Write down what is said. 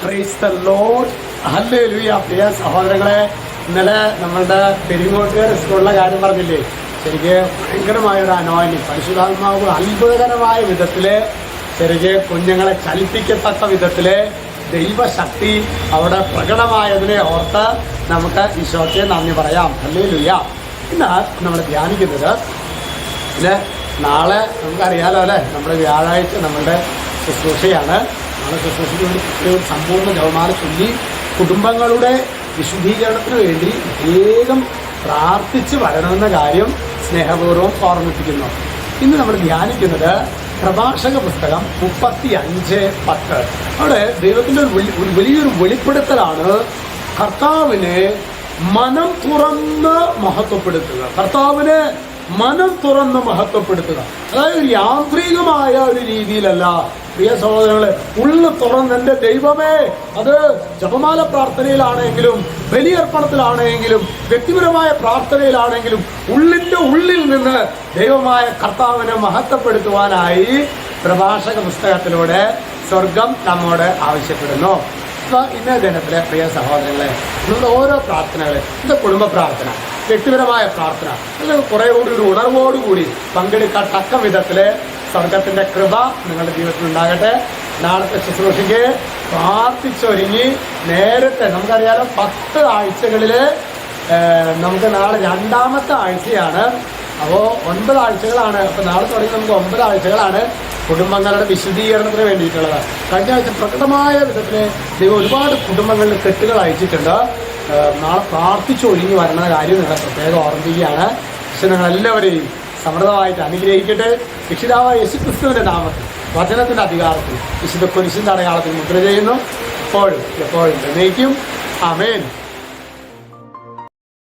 Praise the Lord. Hallelujah. പ്രിയ സഹോദരങ്ങളെ, ഇന്നലെ നമ്മളുടെ പെരിങ്ങോട്ടുകാർ സ്കൂളിലെ കാര്യം പറഞ്ഞില്ലേ? ശരിക്ക് ഭയങ്കരമായൊരു അനോയിന്റിങ്, പരിശുദ്ധാത്മാവ് അത്ഭുതകരമായ വിധത്തില് ശരിക്ക് കുഞ്ഞുങ്ങളെ ചലിപ്പിക്കത്തക്ക വിധത്തില് ദൈവശക്തി അവിടെ പ്രകടമായതിനെ ഓർത്ത് നമുക്ക് ഈശോയ്ക്ക് നന്ദി പറയാം. ഹല്ലേലൂയ. ഇന്ന് നമ്മൾ ധ്യാനിക്കുന്നത് നാളെ അല്ലേ, നമ്മുടെ വ്യാഴാഴ്ച നമ്മളുടെ ശുശ്രൂഷയാണ്. നാളെ ശുശ്രൂഷയ്ക്ക് വേണ്ടി സമ്പൂർണ്ണ ജപമാല ചൊല്ലി കുടുംബങ്ങളുടെ വിശുദ്ധീകരണത്തിന് വേണ്ടി വേഗം പ്രാർത്ഥിച്ച് വരണമെന്ന കാര്യം സ്നേഹപൂർവ്വം ഓർമ്മിപ്പിക്കുന്നു. ഇന്ന് നമ്മൾ ധ്യാനിക്കുന്നത് പ്രഭാഷക പുസ്തകം 35:10. അവിടെ ദൈവത്തിൻ്റെ ഒരു വലിയൊരു വെളിപ്പെടുത്തലാണ് കർത്താവിനെ മനം തുറന്ന് മഹത്വപ്പെടുത്തുക. കർത്താവിനെ മനം തുറന്ന് മഹത്വപ്പെടുത്തുക. അതായത് ഒരു യാന്ത്രികമായ ഒരു രീതിയിലല്ല പ്രിയ സഹോദരങ്ങളെ. ഉള്ളു തുറന്ന് എൻ്റെ ദൈവമേ, അത് ജപമാല പ്രാർത്ഥനയിലാണെങ്കിലും ബലിയർപ്പണത്തിലാണെങ്കിലും വ്യക്തിപരമായ പ്രാർത്ഥനയിലാണെങ്കിലും ഉള്ളിൻ്റെ ഉള്ളിൽ നിന്ന് ദൈവമായ കർത്താവിനെ മഹത്വപ്പെടുത്തുവാനായി പ്രഭാഷക പുസ്തകത്തിലൂടെ സ്വർഗം നമ്മോട് ആവശ്യപ്പെടുന്നു. അപ്പോൾ ഇന്നേ ദിനത്തിലെ പ്രിയ സഹോദരങ്ങളെ, നമ്മുടെ ഓരോ പ്രാർത്ഥനകൾ, ഇത് കുടുംബ പ്രാർത്ഥന, വ്യക്തിപരമായ പ്രാർത്ഥന, അത് കുറേ കൂടി ഒരു ഉണർവോടുകൂടി പങ്കെടുക്കത്തക്ക വിധത്തില് സ്വർഗത്തിന്റെ കൃപ നിങ്ങളുടെ ജീവിതത്തിൽ ഉണ്ടാകട്ടെ. നാളത്തെ ശുശ്രൂഷയ്ക്ക് പ്രാർത്ഥിച്ചൊരുങ്ങി നേരത്തെ, നമുക്കറിയാലോ 10 ആഴ്ചകളില് നമുക്ക് നാളെ 2ാമത്തെ ആഴ്ചയാണ്. അപ്പോൾ 9 ആഴ്ചകളാണ്. അപ്പോൾ നാളെ തുടങ്ങി നമുക്ക് 9 ആഴ്ചകളാണ് കുടുംബങ്ങളുടെ വിശുദ്ധീകരണത്തിന് വേണ്ടിയിട്ടുള്ളത്. കഴിഞ്ഞ ആഴ്ച പ്രകടമായ വിധത്തിൽ ദൈവം ഒരുപാട് കുടുംബങ്ങളിൽ കെട്ടുകൾ അയച്ചിട്ടുണ്ട്. നാളെ പ്രാർത്ഥിച്ചൊരുങ്ങി വരുന്ന കാര്യം നിങ്ങളെ പ്രത്യേകം ഓർമ്മിക്കുകയാണ്. പക്ഷെ നിങ്ങളെല്ലാവരെയും സമൃദ്ധമായിട്ട് അനുഗ്രഹിക്കട്ടെ. രക്ഷിതാവായ യേശുക്രിസ്തുവിന്റെ നാമത്തിൽ, വചനത്തിന്റെ അധികാരത്തിൽ, വിശുദ്ധ കുരിശിന്റെ അടയാളത്തിൽ മുദ്ര ചെയ്യുന്നു. എപ്പോഴും എന്നേക്കും. ആമേൻ.